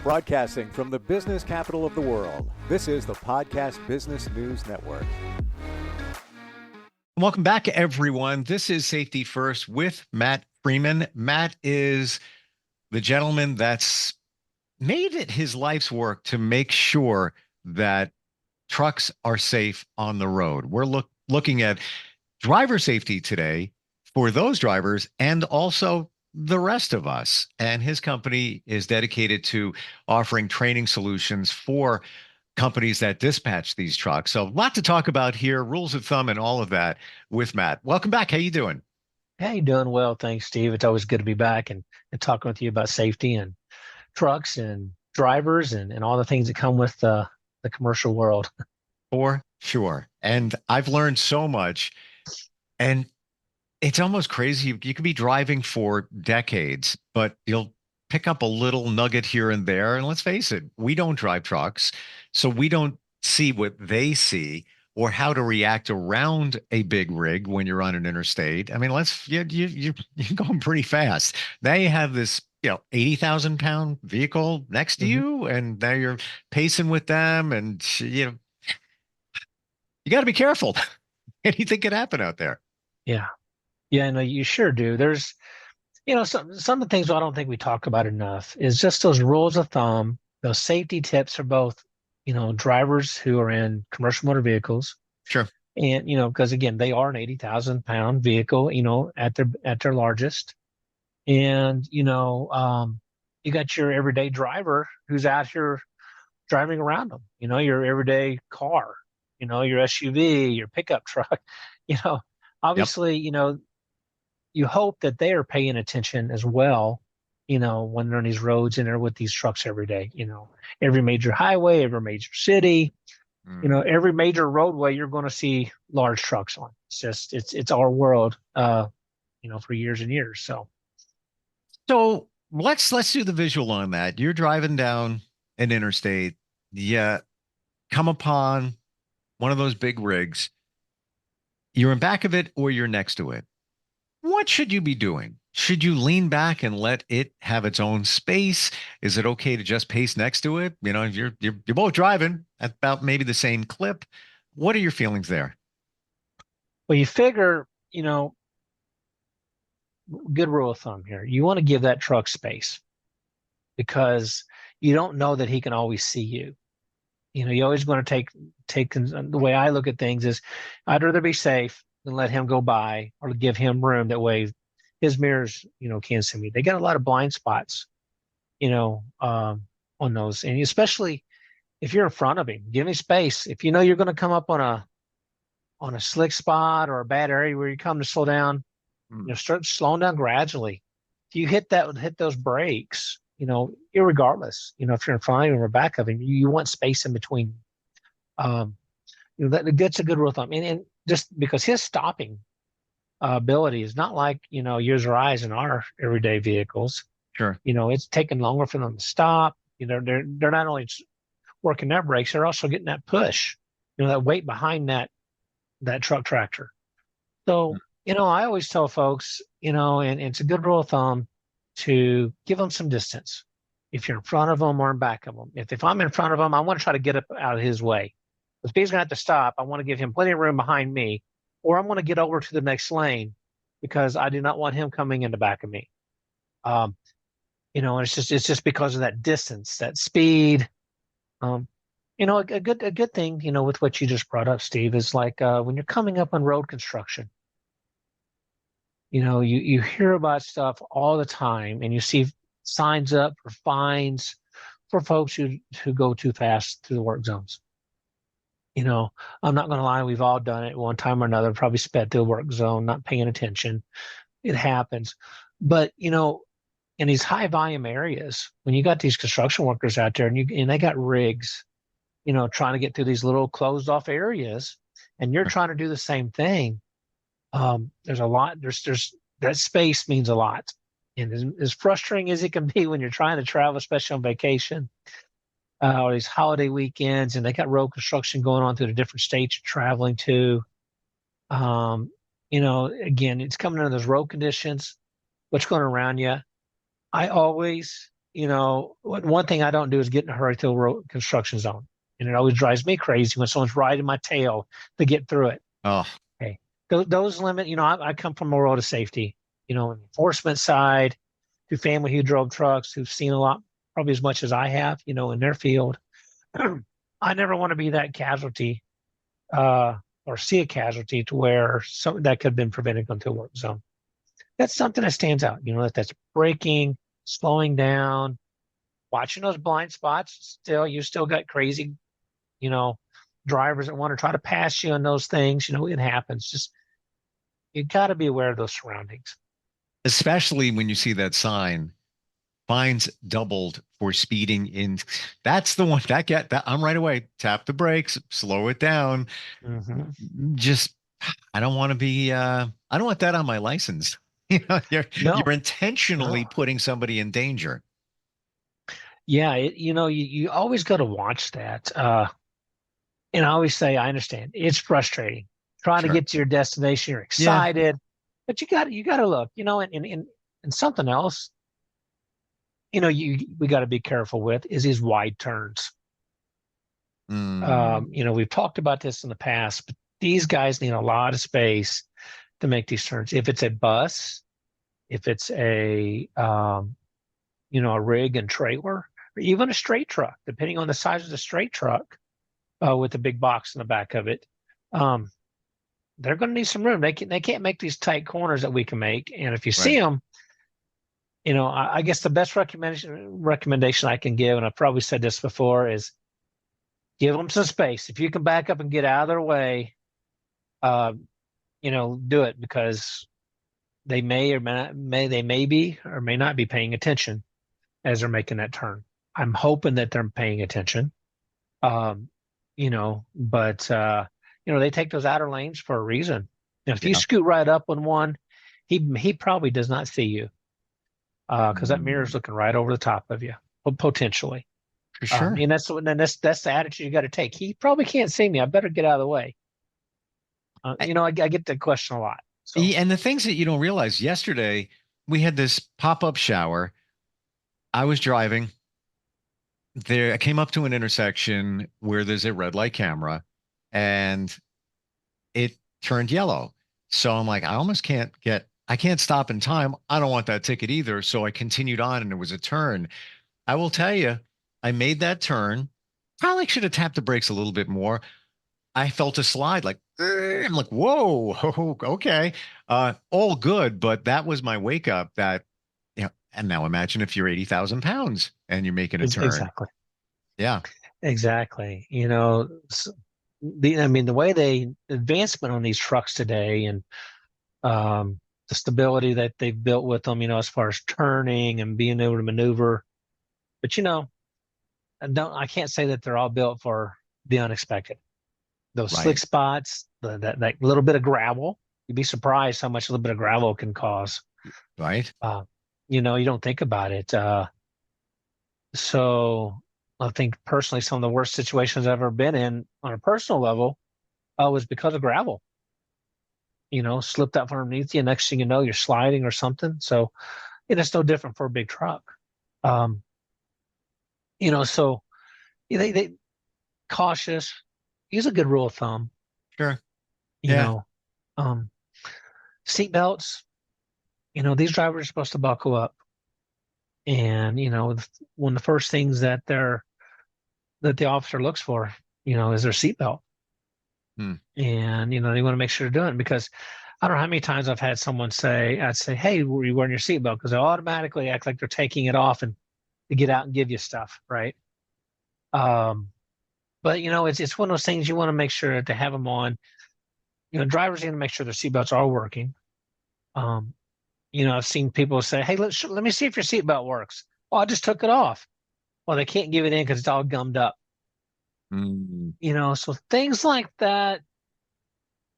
Broadcasting from the business capital of the world, this is the Podcast Business News Network. Welcome back, everyone. This is Safety First with Matt Freeman. Matt is the gentleman that's made it his life's work to make sure that trucks are safe on the road. We're looking at driver safety today for those drivers and also the rest of us. And his company is dedicated to offering training solutions for companies that dispatch these trucks. So a lot to talk about here, rules of thumb and all of that with Matt. Welcome back. How you doing? Hey, doing well. Thanks, Steve. It's always good to be back and talking with you about safety and trucks and drivers and all the things that come with the commercial world. For sure. And I've learned so much. And it's almost crazy. You could be driving for decades, but you'll pick up a little nugget here and there. And let's face it, we don't drive trucks, so we don't see what they see or how to react around a big rig when you're on an interstate. I mean, you're going pretty fast. Now you have this, 80,000 pound vehicle next to you, and now you're pacing with them, and you got to be careful. Anything could happen out there. Yeah. Yeah, no, you sure do. There's, some of the things I don't think we talk about enough is just those rules of thumb, those safety tips for both, drivers who are in commercial motor vehicles. Sure. And, because again, they are an 80,000 pound vehicle, at their largest. And, you got your everyday driver who's out here driving around them, your everyday car, your SUV, your pickup truck, obviously, you hope that they are paying attention as well, when they're on these roads and they're with these trucks every day, every major highway, every major city, every major roadway, you're going to see large trucks on. It's our world, for years and years. So let's do the visual on that. You're driving down an interstate, you come upon one of those big rigs. You're in back of it or you're next to it. What should you be doing? Should you lean back and let it have its own space? Is it okay to just pace next to it? You're both driving at about maybe the same clip. What are your feelings there? Well, you figure, good rule of thumb here. You want to give that truck space because you don't know that he can always see you. You always want to take the way I look at things is I'd rather be safe than let him go by or give him room. That way his mirrors, can't see me. They got a lot of blind spots, on those. And especially if you're in front of him, give me space. If you know you're going to come up on a slick spot or a bad area where you come to slow down, start slowing down gradually. If you hit those brakes, irregardless, if you're in front of him or back of him, you want space in between. That's a good rule of thumb. And just because his stopping ability is not like, yours or I's in our everyday vehicles. Sure. It's taking longer for them to stop. They're not only working their brakes, they're also getting that push, that weight behind that truck tractor. So, I always tell folks, and it's a good rule of thumb to give them some distance. If you're in front of them or in back of them. If I'm in front of them, I want to try to get up out of his way. If he's going to have to stop, I want to give him plenty of room behind me, or I'm going to get over to the next lane because I do not want him coming in the back of me. And it's just because of that distance, that speed. A good thing, with what you just brought up, Steve, is like when you're coming up on road construction. You hear about stuff all the time, and you see signs up for fines for folks who go too fast through the work zones. I'm not going to lie, we've all done it one time or another, probably sped through a work zone, not paying attention. It happens. But, in these high volume areas, when you got these construction workers out there and they got rigs, trying to get through these little closed off areas, and you're trying to do the same thing, there's a lot, there's that space means a lot. And as frustrating as it can be when you're trying to travel, especially on vacation, or these holiday weekends, and they got road construction going on through the different states you're traveling to. Again, it's coming under those road conditions, what's going around you. I always one thing I don't do is get in a hurry through a road construction zone. And it always drives me crazy when someone's riding my tail to get through it. Oh, Okay. Those limit, I come from a world of safety, enforcement side, to family who drove trucks, who've seen a lot, probably as much as I have, in their field. I never want to be that casualty, or see a casualty to where something that could have been prevented going to a work zone. That's something that stands out, that's braking, slowing down, watching those blind spots. Still, you still got crazy, you know, drivers that want to try to pass you on those things. It happens. Just you got to be aware of those surroundings. especially when you see that sign, fines doubled for speeding in. That's the one that get that I'm right away. Tap the brakes, slow it down. Mm-hmm. Just I don't want to be I don't want that on my license. You're No, intentionally no. putting somebody in danger. Yeah, you always got to watch that. And I always say, I understand it's frustrating trying to Sure. get to your destination. You're Yeah. excited, but you got to look, and something else, we got to be careful with is these wide turns. Mm, We've talked about this in the past, but these guys need a lot of space to make these turns. If it's a bus, if it's a rig and trailer, or even a straight truck, depending on the size of the straight truck, with the big box in the back of it, um, they're going to need some room. They can't make these tight corners that we can make. And if you right. see them, I guess the best recommendation I can give, and I've probably said this before, is give them some space. If you can back up and get out of their way, uh, do it, because they may or may be or may not be paying attention as they're making that turn. I'm hoping that they're paying attention. Um, but they take those outer lanes for a reason. If you Yeah. scoot right up on one, he probably does not see you, because that mirror is Mm, looking right over the top of you, potentially. for sure. And that's the attitude you got to take. He probably can't see me. I better get out of the way. I get that question a lot. So And the things that you don't realize, yesterday we had this pop-up shower. I was driving there. I came up to an intersection where there's a red light camera and it turned yellow. So I'm like, I can't stop in time. I don't want that ticket either. So I continued on and it was a turn. I will tell you, I made that turn. Probably should have tapped the brakes a little bit more. I felt a slide like, I'm like, whoa, okay. All good. But that was my wake up that, and now imagine if you're 80,000 pounds and you're making a turn. exactly, Yeah. exactly. The way they advancement on these trucks today, and the stability that they've built with them, as far as turning and being able to maneuver. But I can't say that they're all built for the unexpected. Those slick Right. spots, that little bit of gravel, you'd be surprised how much a little bit of gravel can cause. Right. Uh, you don't think about it. So I think personally, some of the worst situations I've ever been in on a personal level, was because of gravel. Slipped out from underneath you. Next thing you know, you're sliding or something. So it's no different for a big truck. Um, so they cautious. Use a good rule of thumb. Sure. You Yeah. know, um, seat belts. These drivers are supposed to buckle up, and one of the first things that the officer looks for, is their seat belt, Hmm. and they want to make sure they're doing it, because I don't know how many times I'd say, "Hey, were you wearing your seat belt?" Because they automatically act like they're taking it off and to get out and give you stuff, right? Um, but it's one of those things you want to make sure to have them on. Drivers are going to make sure their seatbelts are working. Um, I've seen people say, "Hey, let me see if your seatbelt works." Oh, I just took it off. Well, they can't give it in because it's all gummed up. Mm. So things like that.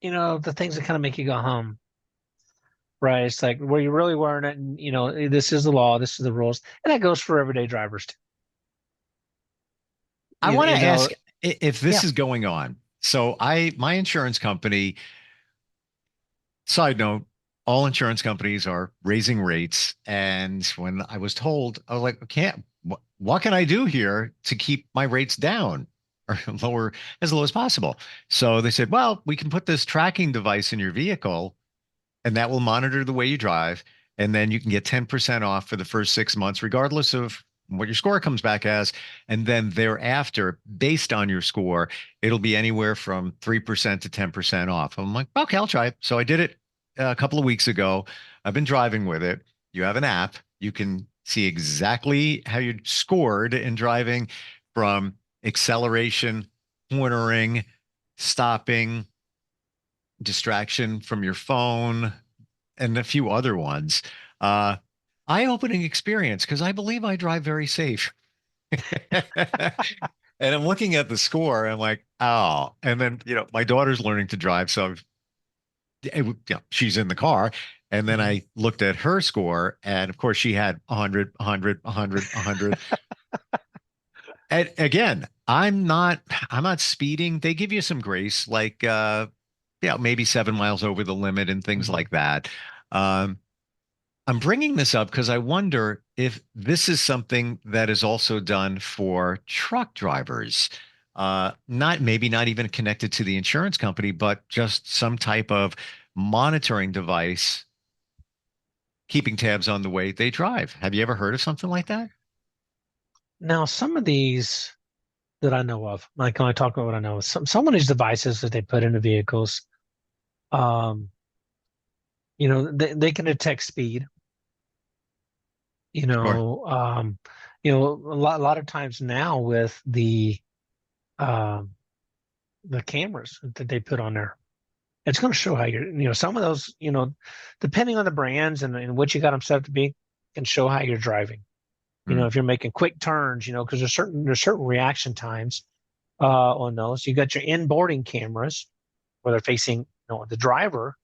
The things that kind of make you go hum, right? It's like, were you really wearing it? And this is the law, this is the rules, and that goes for everyday drivers too. I You, want to you know, ask if this yeah. is going on. So my insurance company, side note, all insurance companies are raising rates. And when I was told, I was like, I can't, what can I do here to keep my rates down or lower as low as possible? So they said, well, we can put this tracking device in your vehicle and that will monitor the way you drive. And then you can get 10% off for the first 6 months, regardless of what your score comes back as. And then thereafter, based on your score, it'll be anywhere from 3% to 10% off. I'm like, okay, I'll try it. So I did it a couple of weeks ago. I've been driving with it. You have an app. You can see exactly how you scored in driving from acceleration, cornering, stopping, distraction from your phone, and a few other ones. Uh, Eye-opening experience because I believe I drive very safe. And I'm looking at the score. I'm like, oh, and then my daughter's learning to drive, so she's in the car. And then Mhm. I looked at her score, and of course she had 100, 100, 100, 100. And again, I'm not speeding. They give you some grace, like maybe 7 miles over the limit and things Mhm. like that. Um, I'm bringing this up because I wonder if this is something that is also done for truck drivers. Not even connected to the insurance company, but just some type of monitoring device keeping tabs on the way they drive. Have you ever heard of something like that? Now, some of these that I know of, like when I talk about what I know, some of these devices that they put into vehicles, um, they can detect speed. You Sure. know, um, a lot of times now with um, the cameras that they put on there, it's going to show how some of those, depending on the brands and what you got them set up to be, can show how you're driving. Hmm. If you're making quick turns, because there's certain reaction times on those. You got your inboarding cameras where they're facing, the driver.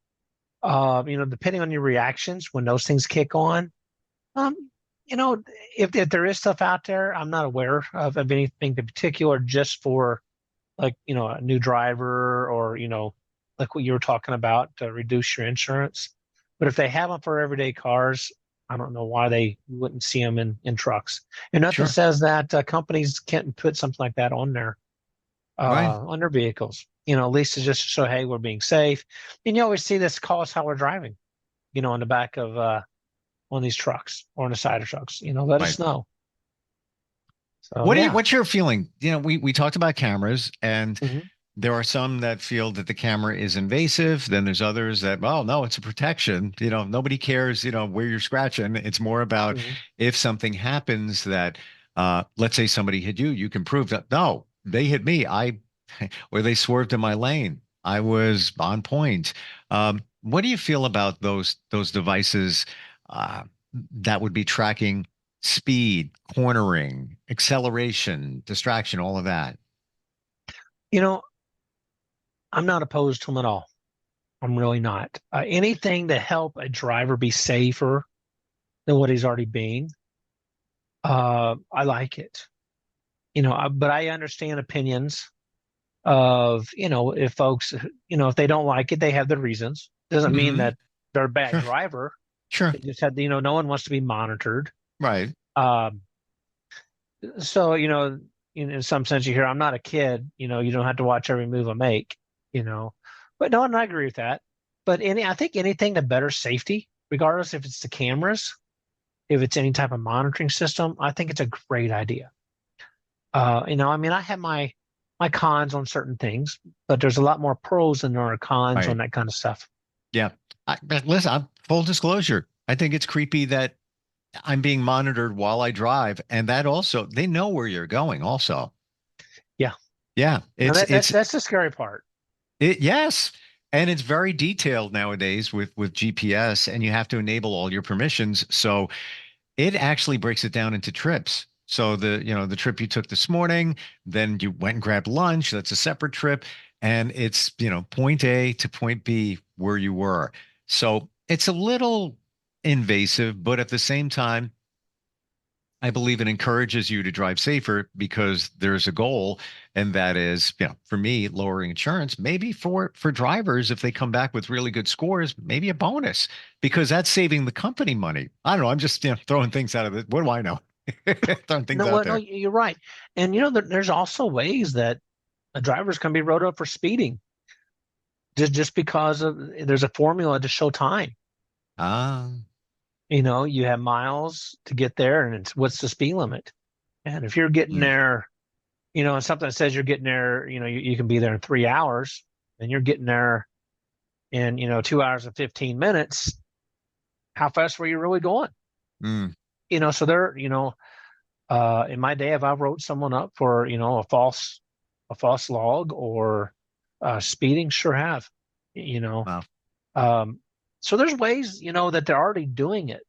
Depending on your reactions when those things kick on. Um, you know, if there is stuff out there, I'm not aware of anything in particular just for like, a new driver or, like what you were talking about to reduce your insurance. But if they have them for everyday cars, I don't know why they wouldn't see them in trucks. And nothing Sure. says that companies can't put something like that Right. on their vehicles. At least to just show, hey, we're being safe. And you always see this, call us how we're driving, on the back of one of these trucks or on the side of trucks. Let Right. us know. So yeah. What's your feeling? We talked about cameras, and Hmm. there are some that feel that the camera is invasive. Then there's others that, oh no, it's a protection. Nobody cares, where you're scratching. It's more about Hmm. if something happens that, let's say somebody hit you, you can prove that no, they hit me. Or they swerved in my lane. I was on point. What do you feel about those devices uh, that would be tracking speed, cornering, acceleration, distraction, all of that? You know, I'm not opposed to them at all. I'm really not. Anything to help a driver be safer than what he's already being, I like it. But I understand opinions of, if folks, if they don't like it, they have their reasons. Doesn't mean Hmm. that they're a bad Sure. driver. Sure. They just had, no one wants to be monitored. Right. Um, so, in some sense, you hear, I'm not a kid, you don't have to watch every move I make, you know. But no, and I agree with that. But I think anything to better safety, regardless if it's the cameras, if it's any type of monitoring system, I think it's a great idea. I mean, I have my cons on certain things, but there's a lot more pros than there are cons on Right. that kind of stuff. Yeah. But listen, full disclosure. I think it's creepy that I'm being monitored while I drive, and that also they know where you're going. Also, Yeah. yeah, Now it's it's that's the scary part. it yes, and it's very detailed nowadays with GPS, and you have to enable all your permissions. So it actually breaks it down into trips. So the trip you took this morning, then you went and grabbed lunch. That's a separate trip, and it's point A to point B where you were. So it's a little invasive, but at the same time, I believe it encourages you to drive safer because there's a goal, and that is, for me, lowering insurance. Maybe for drivers, if they come back with really good scores, maybe a bonus because that's saving the company money. I don't know. I'm just throwing things out of it. What do I know? Throwing things out No, there. you're right. And there's also ways that drivers can be wrote up for speeding just because there's a formula to show time. Ah, You have miles to get there, and it's what's the speed limit. And if you're getting mm, there, and something that says you're getting there, you can be there in 3 hours, and you're getting there in 2 hours and 15 minutes. How fast were you really going? mm, So there, in my day, have I wrote someone up for a false log or speeding? Sure have. You know, wow. um, so there's ways that they're already doing it.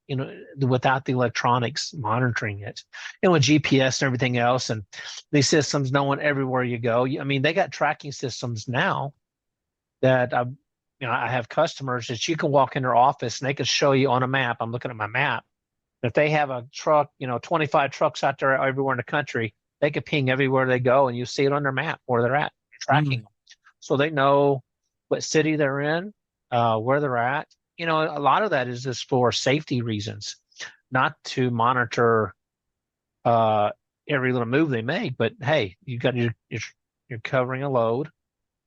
Without the electronics monitoring it, and with GPS and everything else, and these systems knowing everywhere you go. I mean, they got tracking systems now that I have customers that you can walk in their office and they can show you on a map. I'm looking at my map. If they have a truck, 25 trucks out there everywhere in the country, they could ping everywhere they go, and you see it on their map where they're at, tracking Mm, them. So they know what city they're in, where they're at. A lot of that is just for safety reasons, not to monitor uh, every little move they make. But hey, you're covering a load.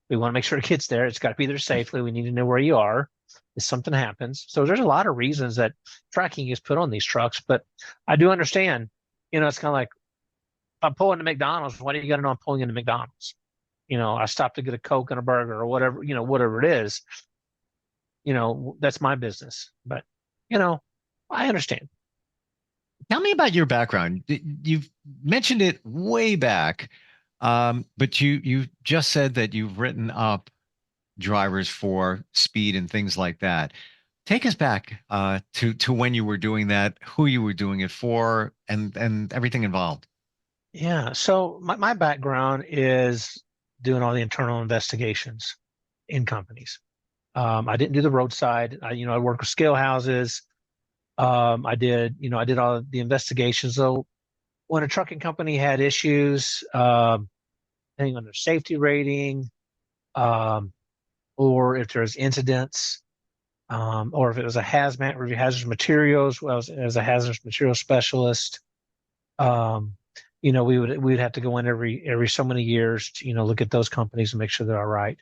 We want to make sure it gets there. It's got to be there safely. We need to know where you are if something happens. So there's a lot of reasons that tracking is put on these trucks. But I do understand, it's kind of like I'm pulling to McDonald's. Why do you got to know I'm pulling into McDonald's? I stopped to get a Coke and a burger or whatever it is. That's my business. But, I understand. Tell me about your background. You've mentioned it way back, but you just said that you've written up drivers for speed and things like that. Take us back to when you were doing that, who you were doing it for, and everything involved. Yeah. So my background is doing all the internal investigations in companies. I didn't do the roadside. I worked with scale houses. I did all the investigations. So when a trucking company had issues, depending on their safety rating, um, or if there's incidents, or if it was a hazmat review, hazardous materials, well, as a hazardous material specialist, um, we'd have to go in every so many years to look at those companies and make sure they're all right.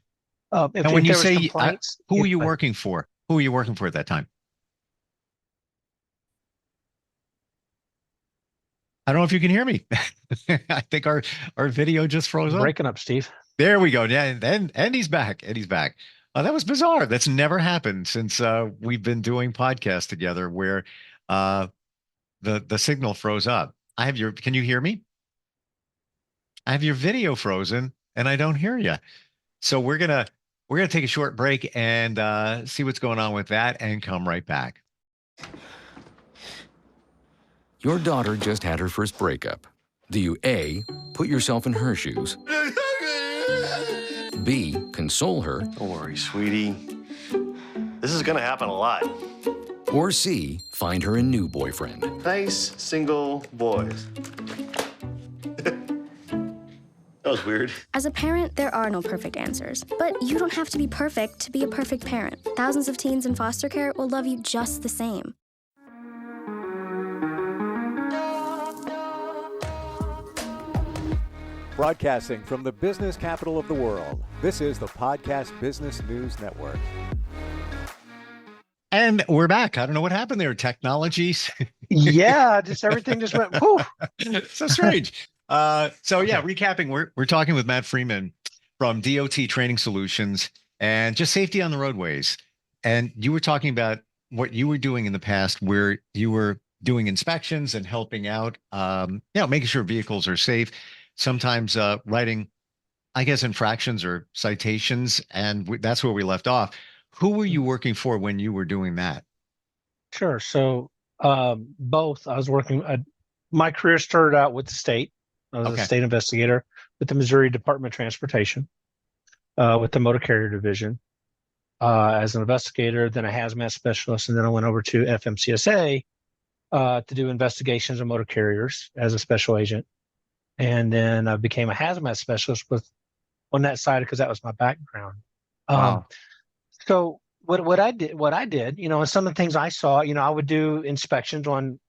If And when if you there was say, complaints, who were you working for? Who were you working for at that time? I don't know if you can hear me. I think our video just froze you're up. breaking up, Steve. There we go. Yeah, and he's back. And he's back. That was bizarre. That's never happened since we've been doing podcasts together where uh, the signal froze up. Can you hear me? I have your video frozen and I don't hear you. So we're gonna take a short break and see what's going on with that and come right back. Your daughter just had her first breakup. Do you A, put yourself in her shoes? B, console her? Don't worry, sweetie. This is gonna happen a lot. Or C, find her a new boyfriend? Nice, single boys. That was weird. As a parent, there are no perfect answers. But you don't have to be perfect to be a perfect parent. Thousands of teens in foster care will love you just the same. Broadcasting from the business capital of the world, this is the Podcast Business News Network. And we're back. I don't know what happened there. Technologies. Yeah, just everything just went whew. So strange. Recapping, we're talking with Matt Freeman from DOT Training Solutions and just safety on the roadways. And you were talking about what you were doing in the past where you were doing inspections and helping out, making sure vehicles are safe, sometimes writing, I guess, infractions or citations. And that's where we left off. Who were you working for when you were doing that? Sure. So both. I was working. My career started out with the state. I was Okay. a state investigator with the Missouri Department of Transportation, with the Motor Carrier Division, as an investigator, then a hazmat specialist, and then I went over to FMCSA to do investigations of motor carriers as a special agent. And then I became a hazmat specialist on that side because that was my background. Wow. So what I did, and some of the things I saw, I would do inspections on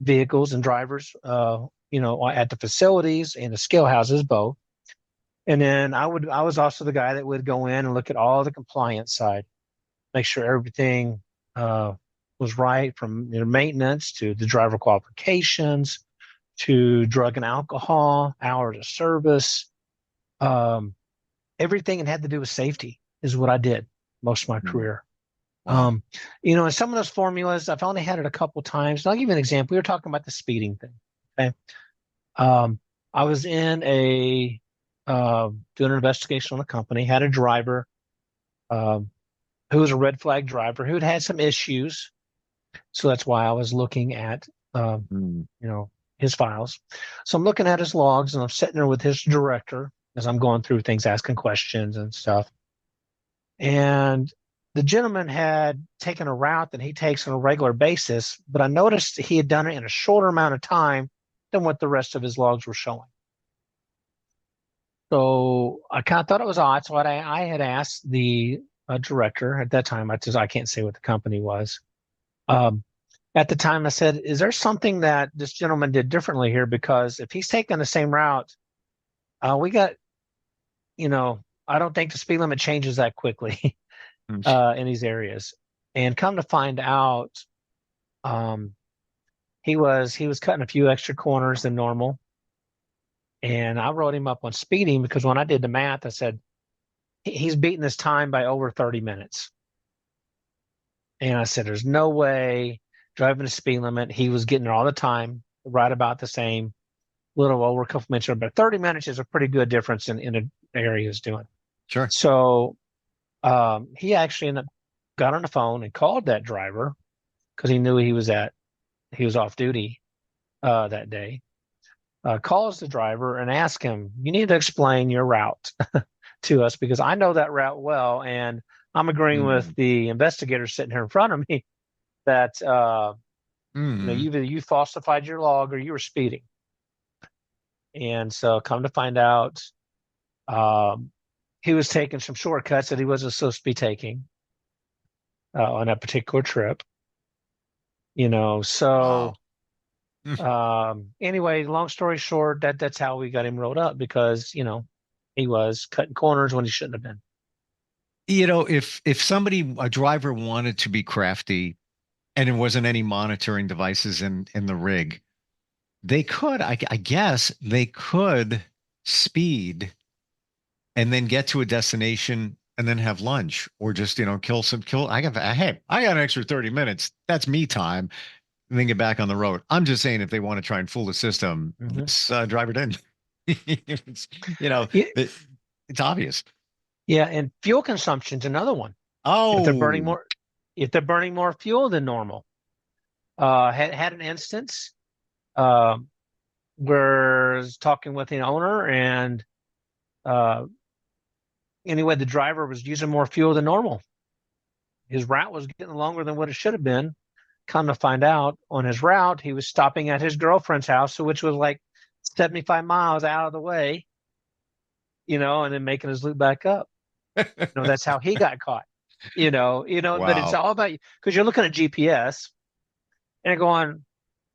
vehicles and drivers, at the facilities and the scale houses both. And then I was also the guy that would go in and look at all the compliance side, make sure everything was right, from maintenance to the driver qualifications to drug and alcohol, hours of service, everything that had to do with safety is what I did most of my career. Wow. And some of those formulas, I've only had it a couple times. And I'll give you an example. We were talking about the speeding thing. Okay. I was in doing an investigation on a company, had a driver who was a red flag driver who'd had some issues. So that's why I was looking at, his files. So I'm looking at his logs and I'm sitting there with his director as I'm going through things, asking questions and stuff. And the gentleman had taken a route that he takes on a regular basis, but I noticed he had done it in a shorter amount of time than what the rest of his logs were showing. So I kind of thought it was odd. So I had asked the director at that time, I can't say what the company was. At the time, I said, is there something that this gentleman did differently here? Because if he's taking the same route, we got, I don't think the speed limit changes that quickly in these areas. And come to find out, he was cutting a few extra corners than normal. And I wrote him up on speeding because when I did the math, I said, he's beating this time by over 30 minutes. And I said, there's no way driving the speed limit. He was getting there all the time, right about the same, little over a couple minutes, but 30 minutes is a pretty good difference in the area he's doing. Sure. So he actually got on the phone and called that driver because he knew he was off duty that day. Calls the driver and asks him, you need to explain your route to us because I know that route well. And I'm agreeing with the investigator sitting here in front of me that, you falsified your log or you were speeding. And so come to find out, he was taking some shortcuts that he wasn't supposed to be taking on that particular trip. So anyway, long story short, that's how we got him rolled up because, he was cutting corners when he shouldn't have been. If a driver wanted to be crafty and there wasn't any monitoring devices in the rig, they could, I guess they could speed and then get to a destination and then have lunch or just, I got an extra 30 minutes. That's me time. And then get back on the road. I'm just saying if they want to try and fool the system, this driver didn't. It's, it's obvious. Yeah. And fuel consumption's another one. Oh, if they're burning more fuel than normal. Had an instance where I was talking with the owner and anyway, the driver was using more fuel than normal. His route was getting longer than what it should have been. Come to find out, on his route, he was stopping at his girlfriend's house, which was like 75 miles out of the way, and then making his loop back up. That's how he got caught. Wow. But it's all about you because you're looking at GPS and you're going,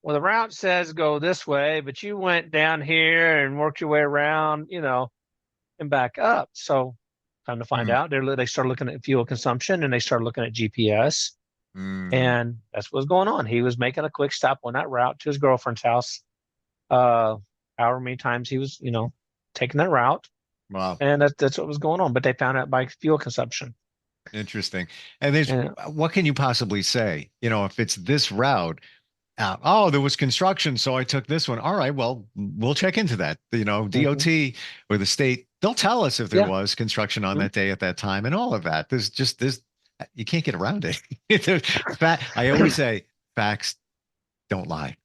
well, the route says go this way, but you went down here and worked your way around, and back up. So time to find out, they start looking at fuel consumption and they start looking at GPS. And that's what was going on. He was making a quick stop on that route to his girlfriend's house. However many times he was, taking that route. Wow. And that's what was going on. But they found out by fuel consumption. Interesting. And what can you possibly say? If it's this route, there was construction, so I took this one. All right, well, we'll check into that. DOT or the state, they'll tell us if there was construction on that day at that time and all of that. There's you can't get around it. I always say facts don't lie.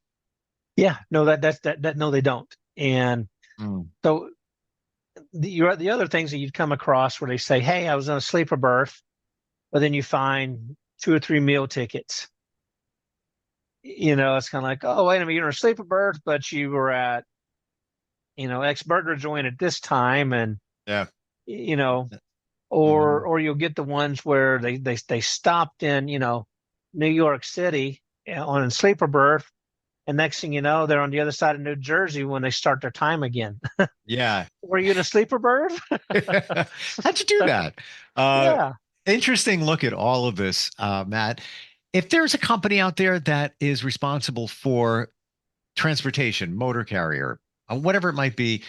Yeah, no, no, they don't. And so the other things that you'd come across where they say, hey, I was in a sleeper berth, but then you find 2 or 3 meal tickets. it's kind of like, oh, wait a minute, you're in a sleeper berth, but you were at, X burger joint at this time. And, Yeah. Or you'll get the ones where they stopped in, New York City on a sleeper berth. And next thing you know, they're on the other side of New Jersey when they start their time again. Yeah. Were you in a sleeper berth? How'd you do that? Yeah. Interesting look at all of this, Matt. If there's a company out there that is responsible for transportation, motor carrier, whatever it might be,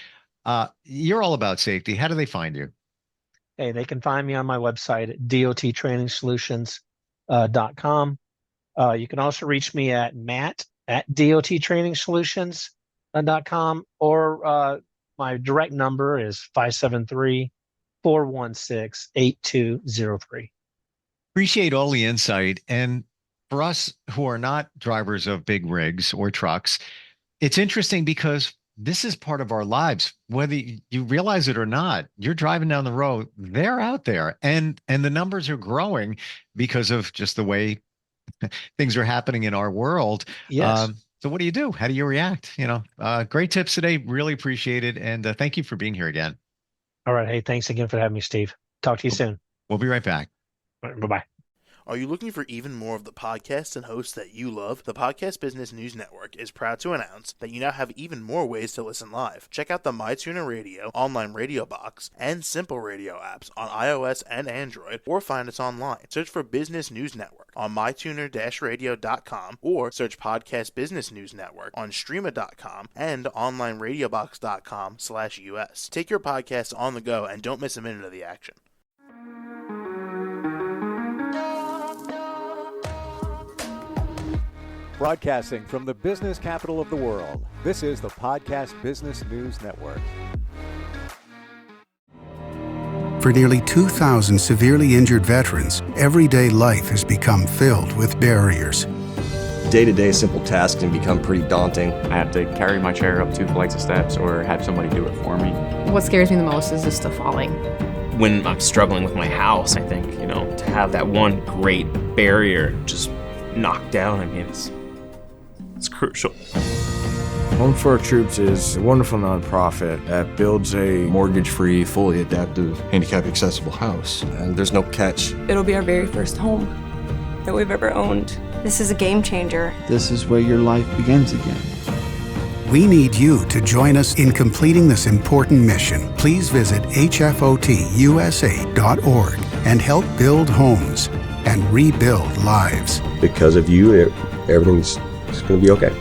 you're all about safety. How do they find you? Hey, they can find me on my website at dottrainingsolutions.com. You can also reach me at matt@dottrainingsolutions.com, or my direct number is 573-416-8203. Appreciate all the insight. And for us who are not drivers of big rigs or trucks, it's interesting because this is part of our lives, whether you realize it or not. You're driving down the road, they're out there, and the numbers are growing because of just the way things are happening in our world. Yes. So what do you do? How do you react? Great tips today. Really appreciate it. And thank you for being here again. All right. Hey, thanks again for having me, Steve. Talk to you soon. We'll be right back. All right, bye-bye. Are you looking for even more of the podcasts and hosts that you love? The Podcast Business News Network is proud to announce that you now have even more ways to listen live. Check out the MyTuner Radio, online radio box, and Simple Radio apps on iOS and Android, or find us online. Search for Business News Network on mytuner-radio.com, or search Podcast Business News Network on streama.com and onlineradiobox.com/US. Take your podcast on the go and don't miss a minute of the action. Broadcasting from the business capital of the world, this is the Podcast Business News Network. For nearly 2,000 severely injured veterans, everyday life has become filled with barriers. Day-to-day simple tasks can become pretty daunting. I have to carry my chair up 2 flights of steps or have somebody do it for me. What scares me the most is just the falling. When I'm struggling with my house, I think, to have that one great barrier just knocked down, it's crucial. Home for Our Troops is a wonderful nonprofit that builds a mortgage-free, fully adaptive, handicap-accessible house. And there's no catch. It'll be our very first home that we've ever owned. This is a game changer. This is where your life begins again. We need you to join us in completing this important mission. Please visit hfotusa.org and help build homes and rebuild lives. Because of you, everything's going to be okay.